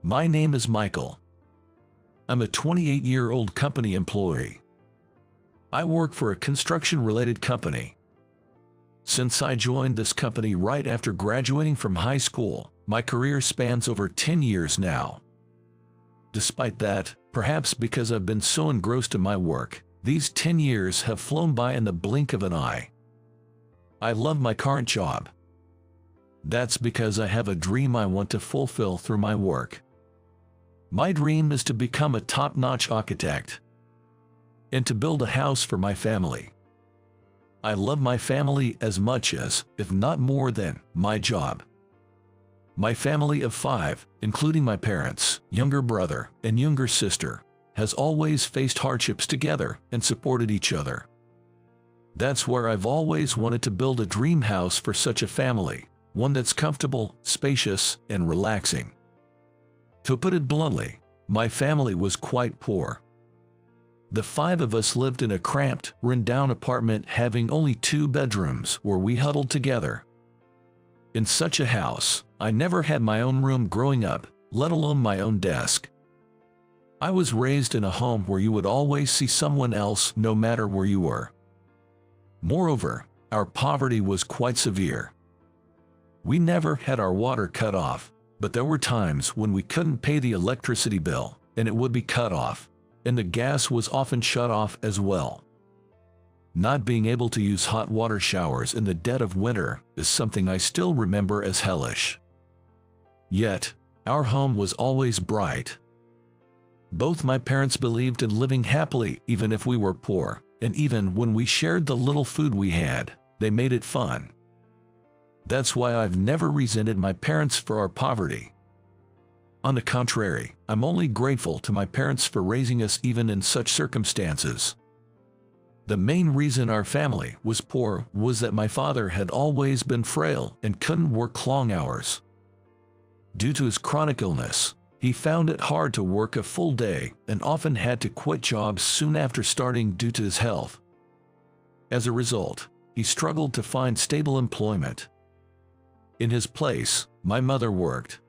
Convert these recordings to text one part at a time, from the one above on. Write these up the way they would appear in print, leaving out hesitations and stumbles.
My name is Michael. I'm a 28-year-old company employee. I work for a construction-related company. Since I joined this company right after graduating from high school, my career spans over 10 years now. Despite that, perhaps because I've been so engrossed in my work, these 10 years have flown by in the blink of an eye. I love my current job. That's because I have a dream I want to fulfill through my work. My dream is to become a top-notch architect and to build a house for my family. I love my family as much as, if not more than, my job. My family of 5, including my parents, younger brother, and younger sister, has always faced hardships together and supported each other. That's where I've always wanted to build a dream house for such a family, one that's comfortable, spacious, and relaxing. To put it bluntly, my family was quite poor. The 5 of us lived in a cramped, run-down apartment having only 2 bedrooms where we huddled together. In such a house, I never had my own room growing up, let alone my own desk. I was raised in a home where you would always see someone else no matter where you were. Moreover, our poverty was quite severe. We never had our water cut off, but there were times when we couldn't pay the electricity bill, and it would be cut off, and the gas was often shut off as well. Not being able to use hot water showers in the dead of winter is something I still remember as hellish. Yet, our home was always bright. Both my parents believed in living happily even if we were poor, and even when we shared the little food we had, they made it fun. That's why I've never resented my parents for our poverty. On the contrary, I'm only grateful to my parents for raising us even in such circumstances. The main reason our family was poor was that my father had always been frail and couldn't work long hours. Due to his chronic illness, he found it hard to work a full day and often had to quit jobs soon after starting due to his health. As a result, he struggled to find stable employment. In his place, my mother worked.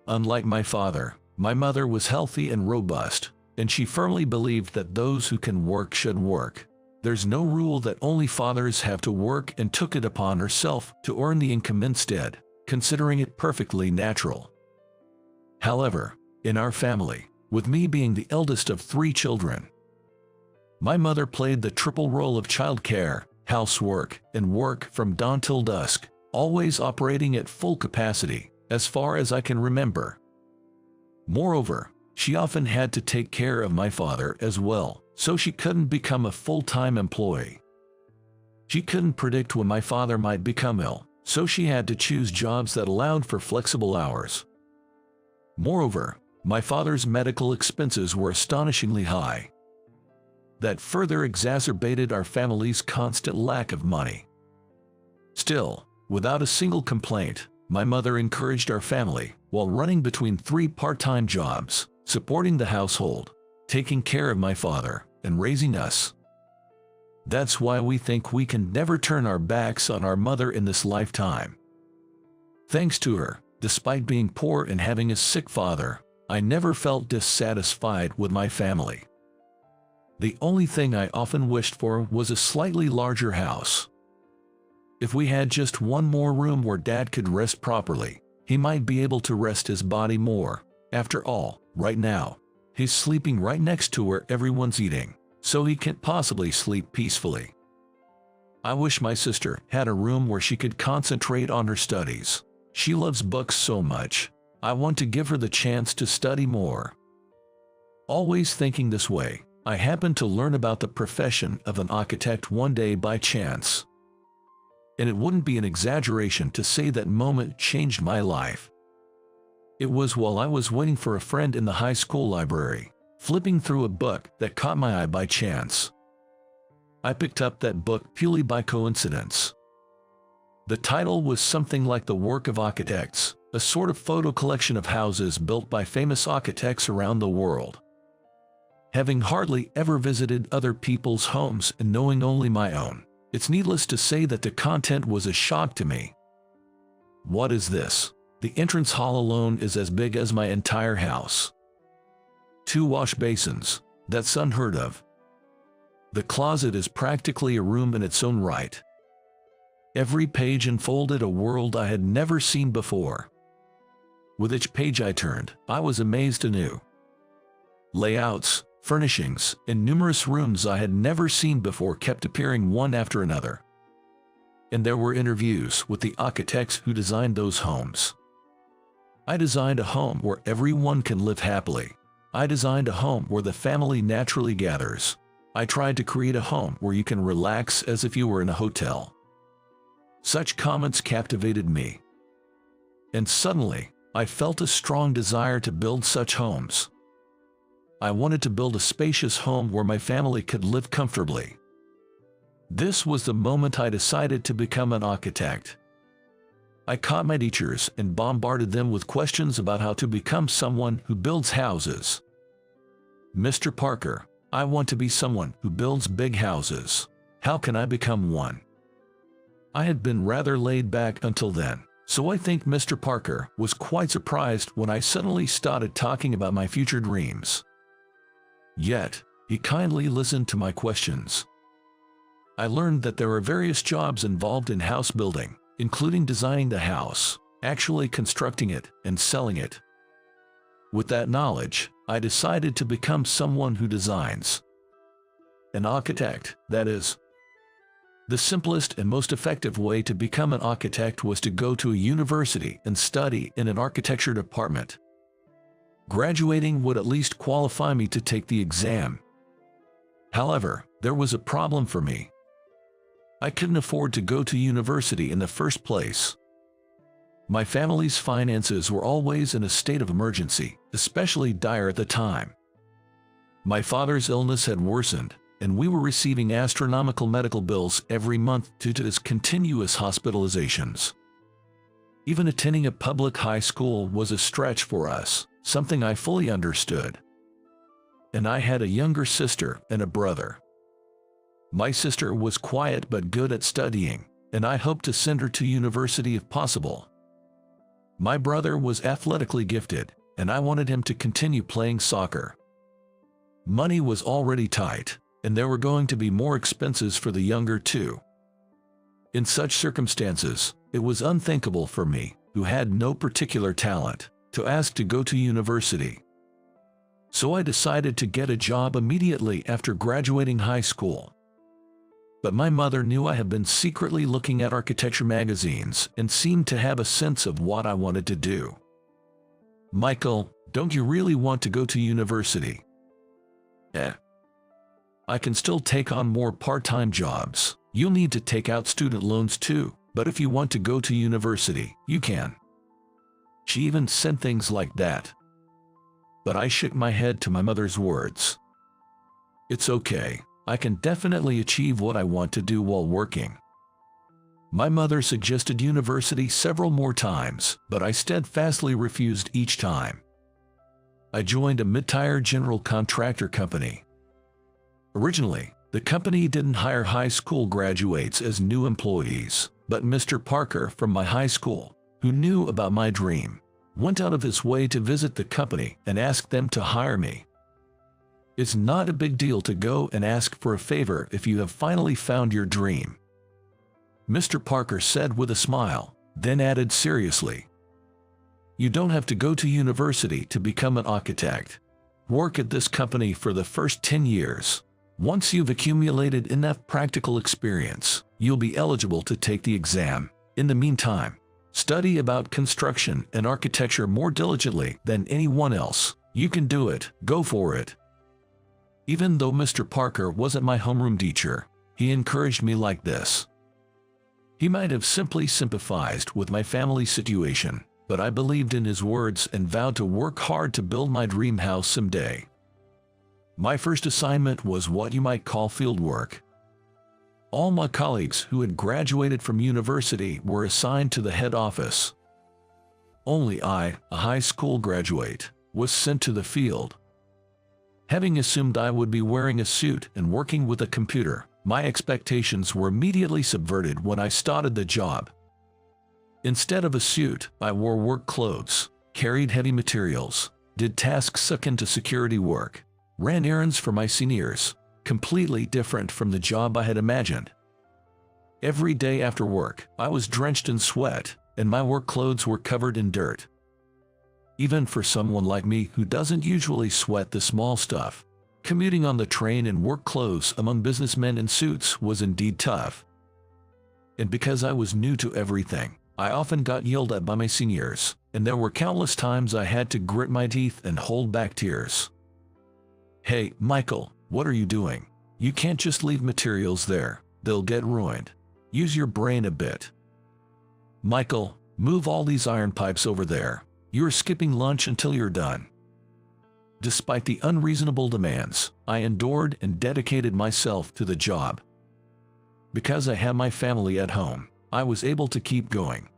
Unlike my father, my mother was healthy and robust, and she firmly believed that those who can work should work. There's no rule that only fathers have to work, and took it upon herself to earn the income instead, considering it perfectly natural. However, in our family, with me being the eldest of 3 children, my mother played the triple role of childcare, housework, and work from dawn till dusk, always operating at full capacity, as far as I can remember. Moreover, she often had to take care of my father as well, so she couldn't become a full-time employee. She couldn't predict when my father might become ill, so she had to choose jobs that allowed for flexible hours. Moreover, my father's medical expenses were astonishingly high. That further exacerbated our family's constant lack of money. Still, without a single complaint, my mother encouraged our family, while running between 3 part-time jobs, supporting the household, taking care of my father, and raising us. That's why we think we can never turn our backs on our mother in this lifetime. Thanks to her, despite being poor and having a sick father, I never felt dissatisfied with my family. The only thing I often wished for was a slightly larger house. If we had just one more room where Dad could rest properly, he might be able to rest his body more. After all, right now, he's sleeping right next to where everyone's eating, so he can't possibly sleep peacefully. I wish my sister had a room where she could concentrate on her studies. She loves books so much. I want to give her the chance to study more. Always thinking this way, I happened to learn about the profession of an architect one day by chance. And it wouldn't be an exaggeration to say that moment changed my life. It was while I was waiting for a friend in the high school library, flipping through a book that caught my eye by chance. I picked up that book purely by coincidence. The title was something like The Work of Architects, a sort of photo collection of houses built by famous architects around the world. Having hardly ever visited other people's homes and knowing only my own, it's needless to say that the content was a shock to me. "What is this?" The entrance hall alone is as big as my entire house. 2 wash basins, that's unheard of. The closet is practically a room in its own right. Every page unfolded a world I had never seen before. With each page I turned, I was amazed anew. Layouts, furnishings, and numerous rooms I had never seen before kept appearing one after another. And there were interviews with the architects who designed those homes. I designed a home where everyone can live happily. I designed a home where the family naturally gathers. I tried to create a home where you can relax as if you were in a hotel. Such comments captivated me. And suddenly, I felt a strong desire to build such homes. I wanted to build a spacious home where my family could live comfortably. This was the moment I decided to become an architect. I caught my teachers and bombarded them with questions about how to become someone who builds houses. Mr. Parker, I want to be someone who builds big houses. How can I become one? I had been rather laid back until then, so I think Mr. Parker was quite surprised when I suddenly started talking about my future dreams. Yet, he kindly listened to my questions. I learned that there are various jobs involved in house building, including designing the house, actually constructing it, and selling it. With that knowledge, I decided to become someone who designs. An architect, that is. The simplest and most effective way to become an architect was to go to a university and study in an architecture department. Graduating would at least qualify me to take the exam. However, there was a problem for me. I couldn't afford to go to university in the first place. My family's finances were always in a state of emergency, especially dire at the time. My father's illness had worsened, and we were receiving astronomical medical bills every month due to his continuous hospitalizations. Even attending a public high school was a stretch for us, something I fully understood. And I had a younger sister and a brother. My sister was quiet but good at studying, and I hoped to send her to university if possible. My brother was athletically gifted, and I wanted him to continue playing soccer. Money was already tight, and there were going to be more expenses for the younger two. In such circumstances, it was unthinkable for me, who had no particular talent, to ask to go to university. So I decided to get a job immediately after graduating high school. But my mother knew I had been secretly looking at architecture magazines and seemed to have a sense of what I wanted to do. "Michael, don't you really want to go to university?" I can still take on more part-time jobs. You'll need to take out student loans too, but if you want to go to university, you can." She even said things like that. But I shook my head to my mother's words. "It's okay. I can definitely achieve what I want to do while working." My mother suggested university several more times, but I steadfastly refused each time. I joined a mid-tier general contractor company. Originally, the company didn't hire high school graduates as new employees, but Mr. Parker from my high school, who knew about my dream, went out of his way to visit the company and ask them to hire me. It's not a big deal to go and ask for a favor if you have finally found your dream, Mr. Parker said with a smile, then added seriously, "You don't have to go to university to become an architect. Work at this company for the first 10 years. Once you've accumulated enough practical experience, you'll be eligible to take the exam. In the meantime, study about construction and architecture more diligently than anyone else. You can do it. Go for it." Even though Mr. Parker wasn't my homeroom teacher, he encouraged me like this. He might have simply sympathized with my family situation, but I believed in his words and vowed to work hard to build my dream house someday. My first assignment was what you might call field work. All my colleagues who had graduated from university were assigned to the head office. Only I, a high school graduate, was sent to the field. Having assumed I would be wearing a suit and working with a computer, my expectations were immediately subverted when I started the job. Instead of a suit, I wore work clothes, carried heavy materials, did tasks akin to security work, ran errands for my seniors, completely different from the job I had imagined. Every day after work, I was drenched in sweat, and my work clothes were covered in dirt. Even for someone like me who doesn't usually sweat the small stuff, commuting on the train in work clothes among businessmen in suits was indeed tough. And because I was new to everything, I often got yelled at by my seniors, and there were countless times I had to grit my teeth and hold back tears. "Hey, Michael, what are you doing? You can't just leave materials there, they'll get ruined. Use your brain a bit. Michael, move all these iron pipes over there. You're skipping lunch until you're done." Despite the unreasonable demands, I endured and dedicated myself to the job. Because I had my family at home, I was able to keep going.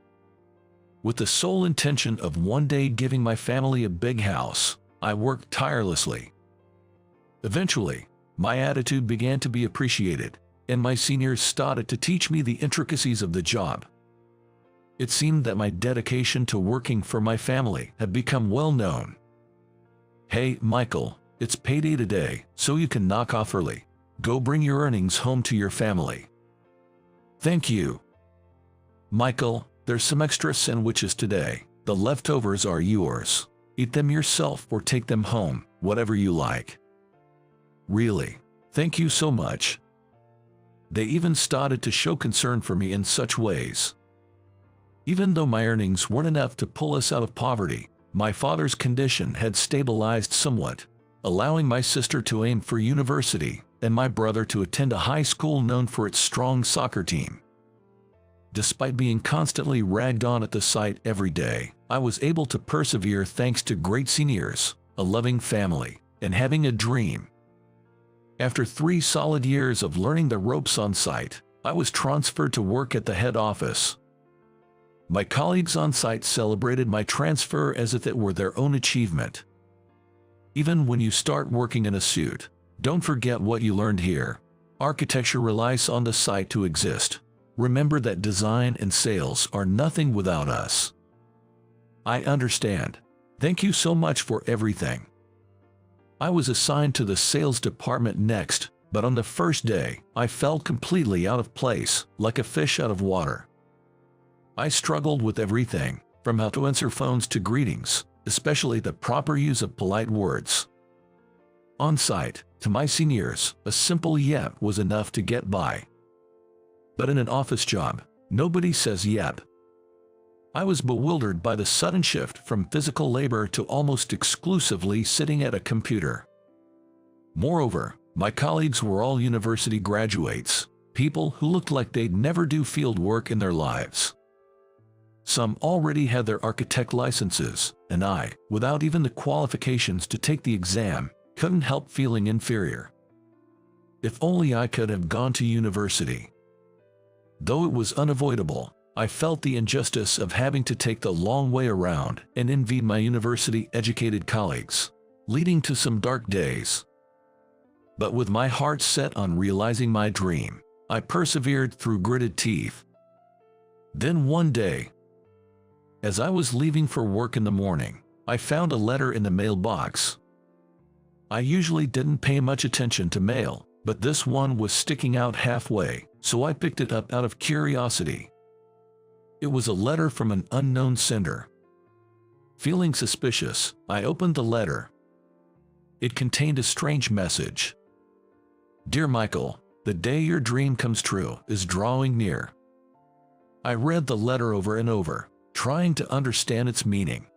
With the sole intention of one day giving my family a big house, I worked tirelessly. Eventually, my attitude began to be appreciated, and my seniors started to teach me the intricacies of the job. It seemed that my dedication to working for my family had become well known. "Hey, Michael, it's payday today, so you can knock off early. Go bring your earnings home to your family." "Thank you." "Michael, there's some extra sandwiches today. The leftovers are yours. Eat them yourself or take them home, whatever you like." "Really? Thank you so much." They even started to show concern for me in such ways. Even though my earnings weren't enough to pull us out of poverty, my father's condition had stabilized somewhat, allowing my sister to aim for university and my brother to attend a high school known for its strong soccer team. Despite being constantly ragged on at the site every day, I was able to persevere thanks to great seniors, a loving family, and having a dream. After 3 solid years of learning the ropes on site, I was transferred to work at the head office. My colleagues on site celebrated my transfer as if it were their own achievement. Even when you start working in a suit, don't forget what you learned here. Architecture relies on the site to exist. Remember that design and sales are nothing without us. I understand. Thank you so much for everything. I was assigned to the sales department next, but on the first day, I felt completely out of place, like a fish out of water. I struggled with everything, from how to answer phones to greetings, especially the proper use of polite words. On site, to my seniors, a simple yep was enough to get by. But in an office job, nobody says yep. I was bewildered by the sudden shift from physical labor to almost exclusively sitting at a computer. Moreover, my colleagues were all university graduates, people who looked like they'd never do field work in their lives. Some already had their architect licenses, and I, without even the qualifications to take the exam, couldn't help feeling inferior. If only I could have gone to university. Though it was unavoidable, I felt the injustice of having to take the long way around and envied my university-educated colleagues, leading to some dark days. But with my heart set on realizing my dream, I persevered through gritted teeth. Then one day, as I was leaving for work in the morning, I found a letter in the mailbox. I usually didn't pay much attention to mail, but this one was sticking out halfway, so I picked it up out of curiosity. It was a letter from an unknown sender. Feeling suspicious, I opened the letter. It contained a strange message. "Dear Michael, the day your dream comes true is drawing near." I read the letter over and over, trying to understand its meaning.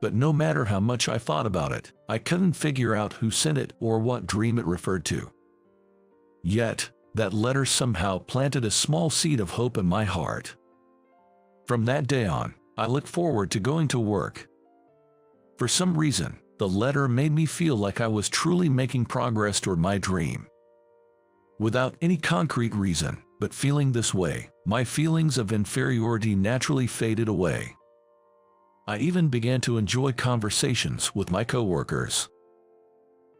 But no matter how much I thought about it, I couldn't figure out who sent it or what dream it referred to. Yet, that letter somehow planted a small seed of hope in my heart. From that day on, I looked forward to going to work. For some reason, the letter made me feel like I was truly making progress toward my dream. Without any concrete reason, but feeling this way, my feelings of inferiority naturally faded away. I even began to enjoy conversations with my coworkers.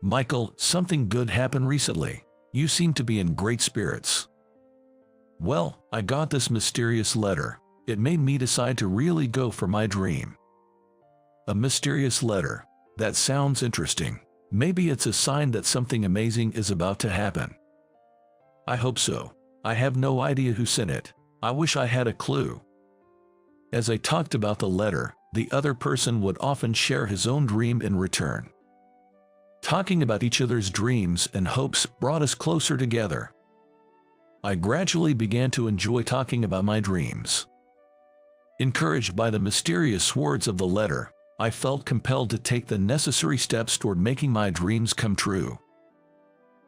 "Michael, something good happened recently. You seem to be in great spirits." "Well, I got this mysterious letter. it made me decide to really go for my dream. A mysterious letter. That sounds interesting. Maybe it's a sign that something amazing is about to happen. I hope so. I have no idea who sent it. I wish I had a clue. As I talked about the letter, the other person would often share his own dream in return. Talking about each other's dreams and hopes brought us closer together. I gradually began to enjoy talking about my dreams. Encouraged by the mysterious words of the letter, I felt compelled to take the necessary steps toward making my dreams come true.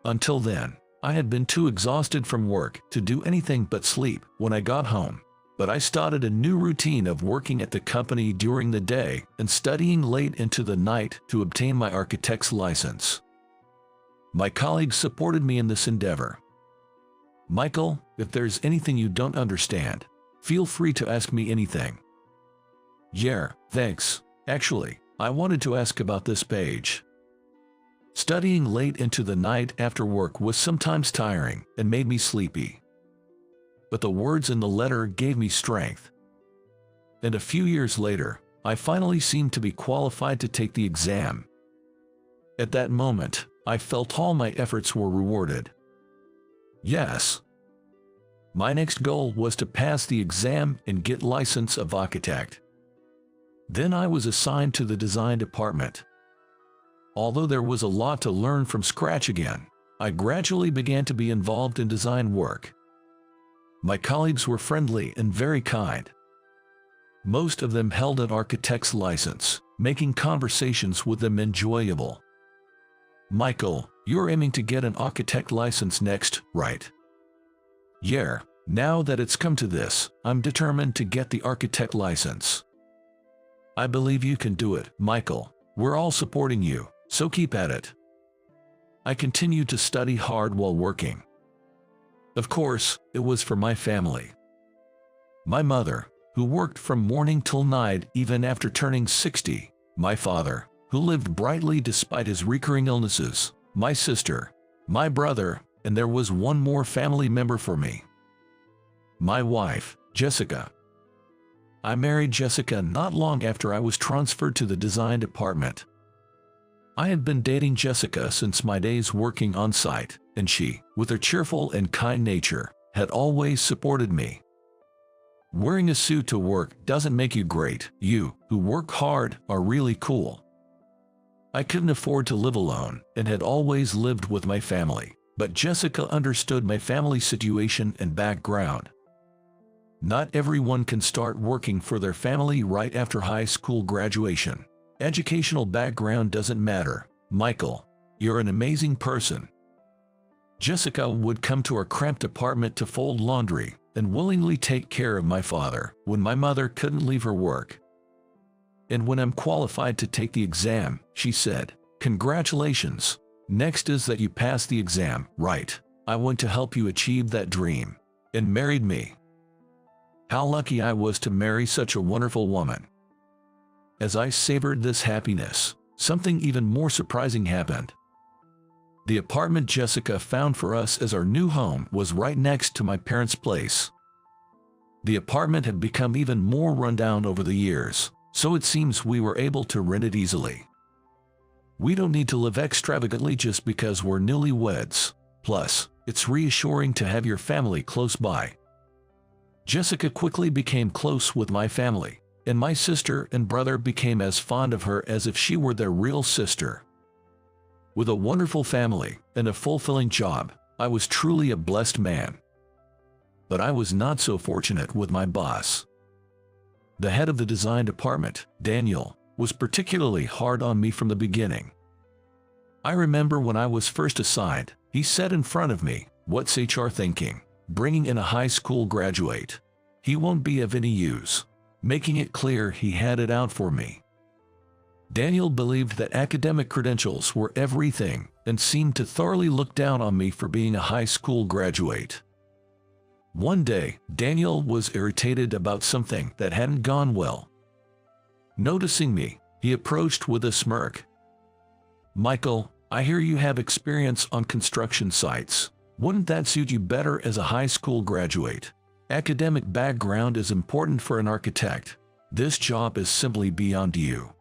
Until then, I had been too exhausted from work to do anything but sleep when I got home, but I started a new routine of working at the company during the day and studying late into the night to obtain my architect's license. My colleagues supported me in this endeavor. Michael, if there's anything you don't understand, feel free to ask me anything. Yeah, thanks. Actually, I wanted to ask about this page. Studying late into the night after work was sometimes tiring and made me sleepy. But the words in the letter gave me strength. And a few years later, I finally seemed to be qualified to take the exam. At that moment, I felt all my efforts were rewarded. Yes. My next goal was to pass the exam and get license of architect. Then I was assigned to the design department. Although there was a lot to learn from scratch again, I gradually began to be involved in design work. My colleagues were friendly and very kind. Most of them held an architect's license, making conversations with them enjoyable. Michael, you're aiming to get an architect license next, right? Yeah, now that it's come to this, I'm determined to get the architect license. I believe you can do it, Michael. We're all supporting you, so keep at it. I continued to study hard while working. Of course, it was for my family. My mother, who worked from morning till night even after turning 60, my father, who lived brightly despite his recurring illnesses, my sister, my brother, and there was one more family member for me. My wife, Jessica. I married Jessica not long after I was transferred to the design department. I had been dating Jessica since my days working on site, and she, with her cheerful and kind nature, had always supported me. Wearing a suit to work doesn't make you great. You, who work hard, are really cool. I couldn't afford to live alone and had always lived with my family, but Jessica understood my family situation and background. Not everyone can start working for their family right after high school graduation. Educational background doesn't matter. Michael, you're an amazing person. Jessica would come to our cramped apartment to fold laundry and willingly take care of my father when my mother couldn't leave her work. And when I'm qualified to take the exam, she said, "Congratulations. Next is that you pass the exam, right? I want to help you achieve that dream." And married me. How lucky I was to marry such a wonderful woman. As I savored this happiness, something even more surprising happened. The apartment Jessica found for us as our new home was right next to my parents' place. The apartment had become even more rundown over the years, so it seems we were able to rent it easily. We don't need to live extravagantly just because we're newlyweds. Plus, it's reassuring to have your family close by. Jessica quickly became close with my family, and my sister and brother became as fond of her as if she were their real sister. With a wonderful family and a fulfilling job, I was truly a blessed man. But I was not so fortunate with my boss. The head of the design department, Daniel, was particularly hard on me from the beginning. I remember when I was first assigned, he said in front of me, "What's HR thinking? Bringing in a high school graduate. He won't be of any use," making it clear he had it out for me. Daniel believed that academic credentials were everything and seemed to thoroughly look down on me for being a high school graduate. One day, Daniel was irritated about something that hadn't gone well. Noticing me, he approached with a smirk. "Michael, I hear you have experience on construction sites. Wouldn't that suit you better as a high school graduate?" Academic background is important for an architect. This job is simply beyond you.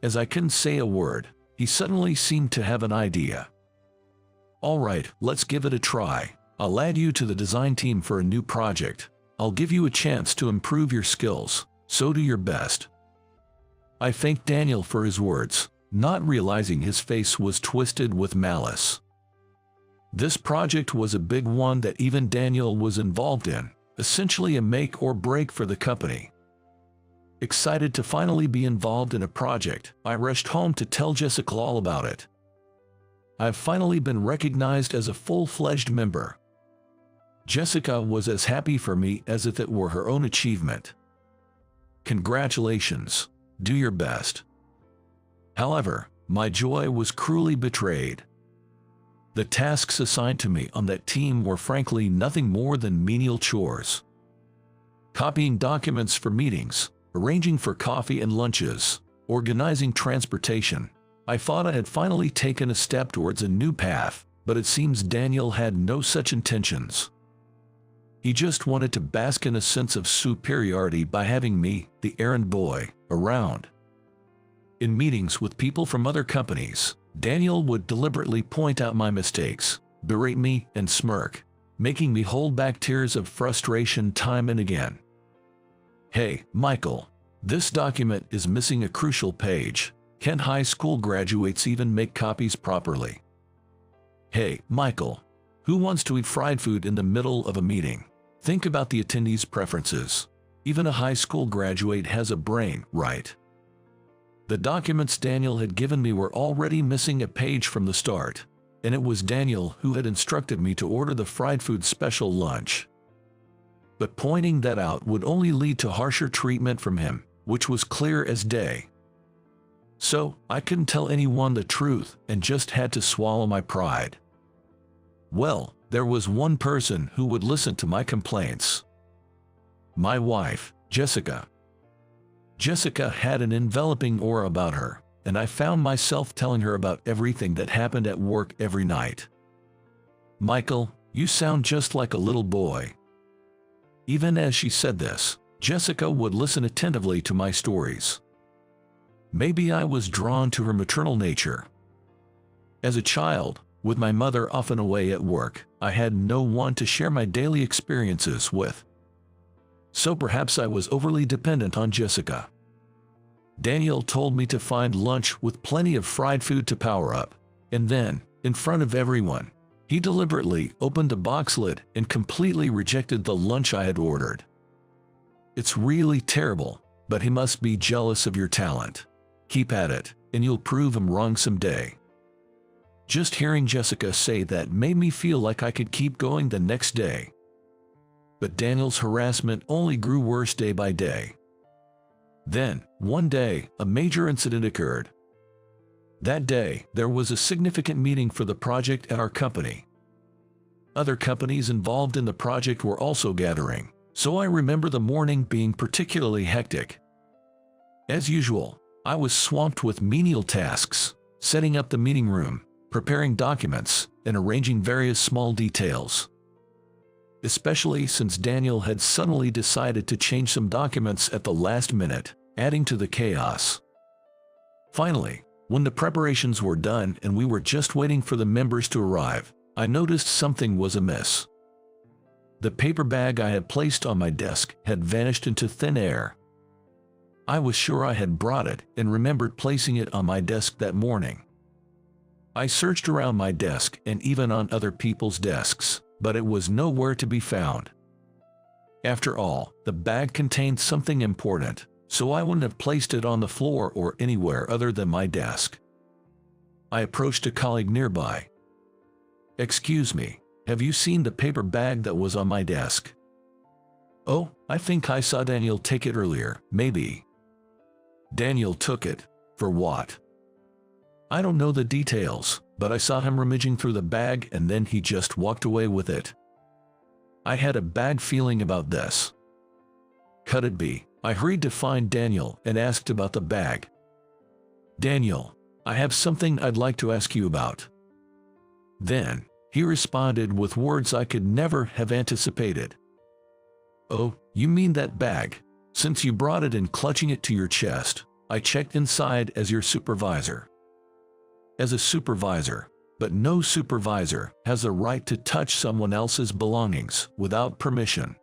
As I couldn't say a word, he suddenly seemed to have an idea. All right, let's give it a try. I'll add you to the design team for a new project. I'll give you a chance to improve your skills, so do your best. I thanked Daniel for his words, not realizing his face was twisted with malice. This project was a big one that even Daniel was involved in, essentially a make or break for the company. Excited to finally be involved in a project, I rushed home to tell Jessica all about it. I've finally been recognized as a full-fledged member. Jessica was as happy for me as if it were her own achievement. Congratulations, do your best. However, my joy was cruelly betrayed. The tasks assigned to me on that team were frankly nothing more than menial chores. Copying documents for meetings, arranging for coffee and lunches, organizing transportation. I thought I had finally taken a step towards a new path, but it seems Daniel had no such intentions. He just wanted to bask in a sense of superiority by having me, the errand boy, around. In meetings with people from other companies, Daniel would deliberately point out my mistakes, berate me, and smirk, making me hold back tears of frustration time and again. Hey, Michael, this document is missing a crucial page. Can't high school graduates even make copies properly? Hey, Michael, who wants to eat fried food in the middle of a meeting? Think about the attendees' preferences. Even a high school graduate has a brain, right? The documents Daniel had given me were already missing a page from the start, and it was Daniel who had instructed me to order the fried food special lunch. But pointing that out would only lead to harsher treatment from him, which was clear as day. So, I couldn't tell anyone the truth and just had to swallow my pride. Well, there was one person who would listen to my complaints. My wife, Jessica. Jessica had an enveloping aura about her, and I found myself telling her about everything that happened at work every night. Michael, you sound just like a little boy. Even as she said this, Jessica would listen attentively to my stories. Maybe I was drawn to her maternal nature. As a child, with my mother often away at work, I had no one to share my daily experiences with. So perhaps I was overly dependent on Jessica. Daniel told me to find lunch with plenty of fried food to power up, and then, in front of everyone, he deliberately opened the box lid and completely rejected the lunch I had ordered. It's really terrible, but he must be jealous of your talent. Keep at it, and you'll prove him wrong someday. Just hearing Jessica say that made me feel like I could keep going the next day. But Daniel's harassment only grew worse day by day. Then, one day, a major incident occurred. That day, there was a significant meeting for the project at our company. Other companies involved in the project were also gathering, so I remember the morning being particularly hectic. As usual, I was swamped with menial tasks, setting up the meeting room, preparing documents, and arranging various small details. Especially since Daniel had suddenly decided to change some documents at the last minute, adding to the chaos. Finally, when the preparations were done and we were just waiting for the members to arrive, I noticed something was amiss. The paper bag I had placed on my desk had vanished into thin air. I was sure I had brought it and remembered placing it on my desk that morning. I searched around my desk and even on other people's desks, but it was nowhere to be found. After all, the bag contained something important, so I wouldn't have placed it on the floor or anywhere other than my desk. I approached a colleague nearby. "Excuse me, have you seen the paper bag that was on my desk?" "Oh, I think I saw Daniel take it earlier, maybe." "Daniel took it? For what?" "I don't know the details, but I saw him rummaging through the bag and then he just walked away with it." I had a bad feeling about this. Could it be? I hurried to find Daniel and asked about the bag. "Daniel, I have something I'd like to ask you about." Then, He responded with words I could never have anticipated. "Oh, you mean that bag? Since you brought it in clutching it to your chest, I checked inside as your supervisor." As a supervisor, but no supervisor has the right to touch someone else's belongings without permission.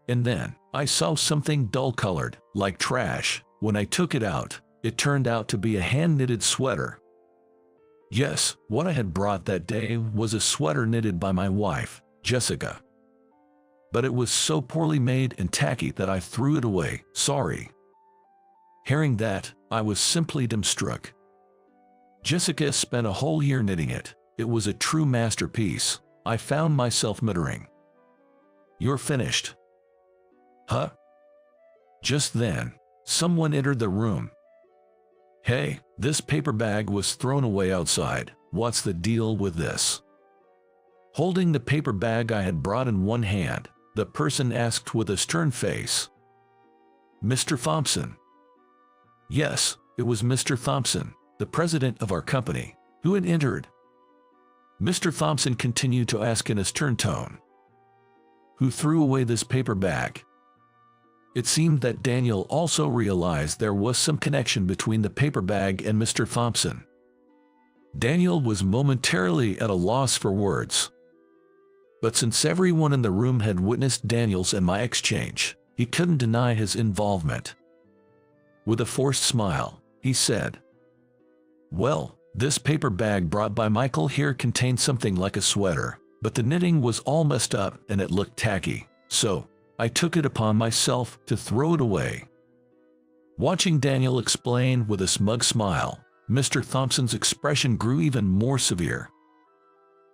And then, I saw something dull-colored, like trash. When I took it out, it turned out to be a hand-knitted sweater. Yes, what I had brought that day was a sweater knitted by my wife, Jessica. But it was so poorly made and tacky that I threw it away, sorry. Hearing that, I was simply dumbstruck. Jessica spent a whole year knitting it. It was a true masterpiece. I found myself muttering, "You're finished." Huh? Just then, someone entered the room. "Hey, this paper bag was thrown away outside. What's the deal with this?" Holding the paper bag I had brought in one hand, the person asked with a stern face. "Mr. Thompson?" Yes, it was Mr. Thompson, the president of our company, who had entered. Mr. Thompson continued to ask in a stern tone, "Who threw away this paper bag?" It seemed that Daniel also realized there was some connection between the paper bag and Mr. Thompson. Daniel was momentarily at a loss for words. But since everyone in the room had witnessed Daniel's and my exchange, he couldn't deny his involvement. With a forced smile, he said, "Well, this paper bag brought by Michael here contained something like a sweater, but the knitting was all messed up and it looked tacky, so I took it upon myself to throw it away." Watching Daniel explain with a smug smile, Mr. Thompson's expression grew even more severe.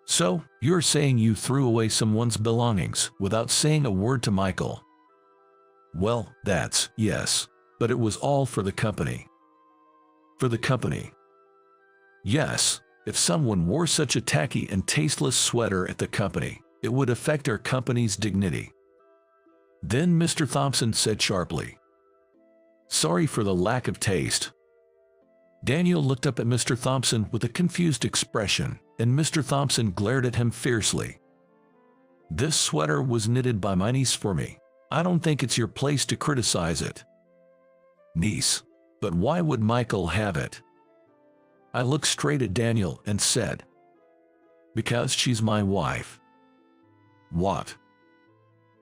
"So, you're saying you threw away someone's belongings without saying a word to Michael?" "Well, yes, but it was all for the company." "For the company?" "Yes, if someone wore such a tacky and tasteless sweater at the company, it would affect our company's dignity." Then Mr. Thompson said sharply, "Sorry for the lack of taste." Daniel looked up at Mr. Thompson with a confused expression, and Mr. Thompson glared at him fiercely. "This sweater was knitted by my niece for me. I don't think it's your place to criticize it." "Niece? But why would Michael have it?" I looked straight at Daniel and said, "Because she's my wife." "What?"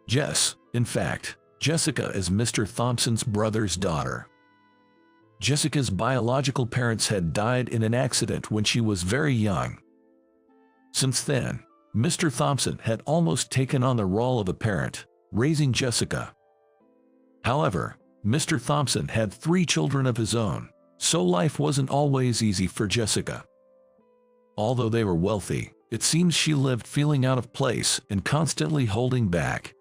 "Yes, in fact, Jessica is Mr. Thompson's brother's daughter. Jessica's biological parents had died in an accident when she was very young. Since then, Mr. Thompson had almost taken on the role of a parent, raising Jessica. However, Mr. Thompson had 3 children of his own, so life wasn't always easy for Jessica. Although they were wealthy, it seems she lived feeling out of place and constantly holding back.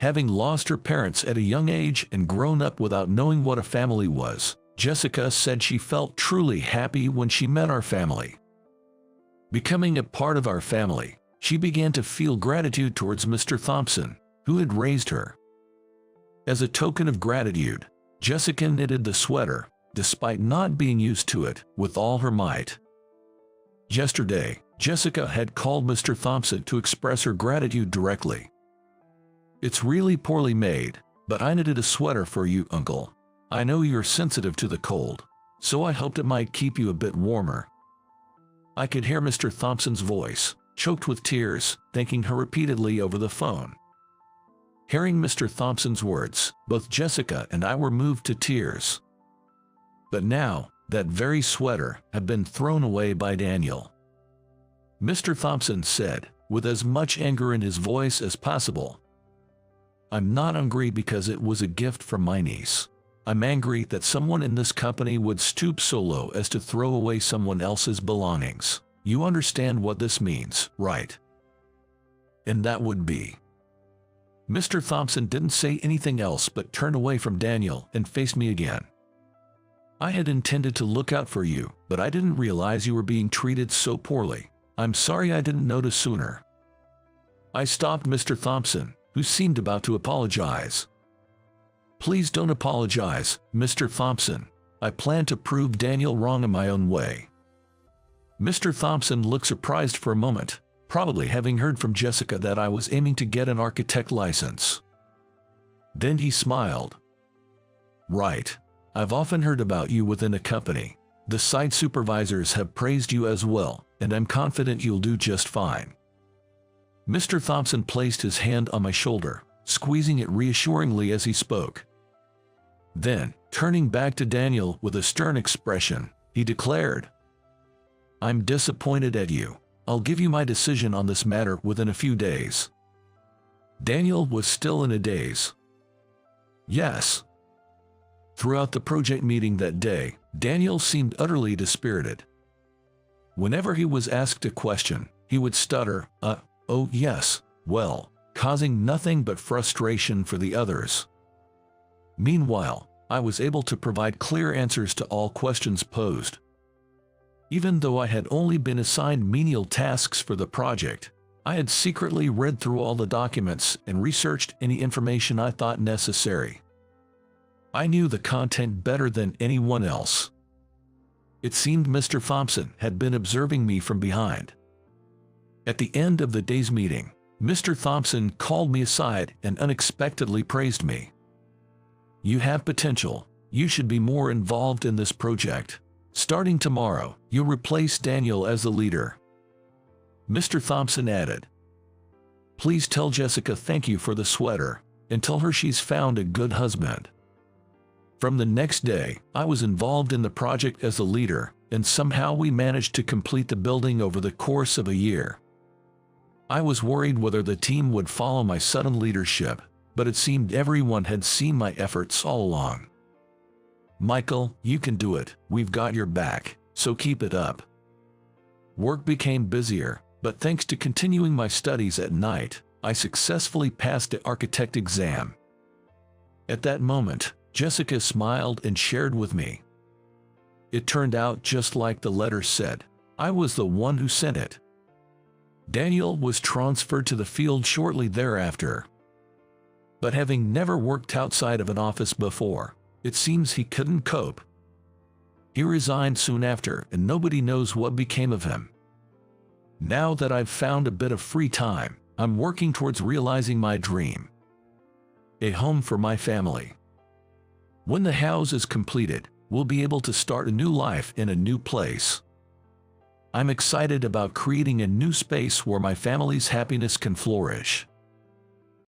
Having lost her parents at a young age and grown up without knowing what a family was, Jessica said she felt truly happy when she met our family. Becoming a part of our family, she began to feel gratitude towards Mr. Thompson, who had raised her. As a token of gratitude, Jessica knitted the sweater, despite not being used to it, with all her might. Yesterday, Jessica had called Mr. Thompson to express her gratitude directly. "It's really poorly made, but I knitted a sweater for you, Uncle. I know you're sensitive to the cold, so I hoped it might keep you a bit warmer." I could hear Mr. Thompson's voice, choked with tears, thanking her repeatedly over the phone. Hearing Mr. Thompson's words, both Jessica and I were moved to tears. But now, that very sweater had been thrown away by Daniel. Mr. Thompson said, with as much anger in his voice as possible, "I'm not angry because it was a gift from my niece. I'm angry that someone in this company would stoop so low as to throw away someone else's belongings. You understand what this means, right?" And that would be. Mr. Thompson didn't say anything else but turned away from Daniel and faced me again. "I had intended to look out for you, but I didn't realize you were being treated so poorly. I'm sorry I didn't notice sooner." I stopped Mr. Thompson, who seemed about to apologize. "Please don't apologize, Mr. Thompson. I plan to prove Daniel wrong in my own way." Mr. Thompson looked surprised for a moment, probably having heard from Jessica that I was aiming to get an architect license. Then he smiled. Right. I've often heard about you within the company. The site supervisors have praised you as well, and I'm confident you'll do just fine. Mr. Thompson placed his hand on my shoulder, squeezing it reassuringly as he spoke. Then, turning back to Daniel with a stern expression, he declared, I'm disappointed at you. I'll give you my decision on this matter within a few days. Daniel was still in a daze. Yes. Throughout the project meeting that day, Daniel seemed utterly dispirited. Whenever he was asked a question, he would stutter, oh yes, well, causing nothing but frustration for the others. Meanwhile, I was able to provide clear answers to all questions posed. Even though I had only been assigned menial tasks for the project, I had secretly read through all the documents and researched any information I thought necessary. I knew the content better than anyone else. It seemed Mr. Thompson had been observing me from behind. At the end of the day's meeting, Mr. Thompson called me aside and unexpectedly praised me. You have potential. You should be more involved in this project. Starting tomorrow, you'll replace Daniel as the leader. Mr. Thompson added, Please tell Jessica thank you for the sweater, and tell her she's found a good husband. From the next day, I was involved in the project as the leader, and somehow we managed to complete the building over the course of a year. I was worried whether the team would follow my sudden leadership, but it seemed everyone had seen my efforts all along. Michael, you can do it. We've got your back, so keep it up. Work became busier, but thanks to continuing my studies at night, I successfully passed the architect exam. At that moment, Jessica smiled and shared with me. It turned out just like the letter said. I was the one who sent it. Daniel was transferred to the field shortly thereafter. But having never worked outside of an office before, it seems he couldn't cope. He resigned soon after, and nobody knows what became of him. Now that I've found a bit of free time, I'm working towards realizing my dream. A home for my family. When the house is completed, we'll be able to start a new life in a new place. I'm excited about creating a new space where my family's happiness can flourish.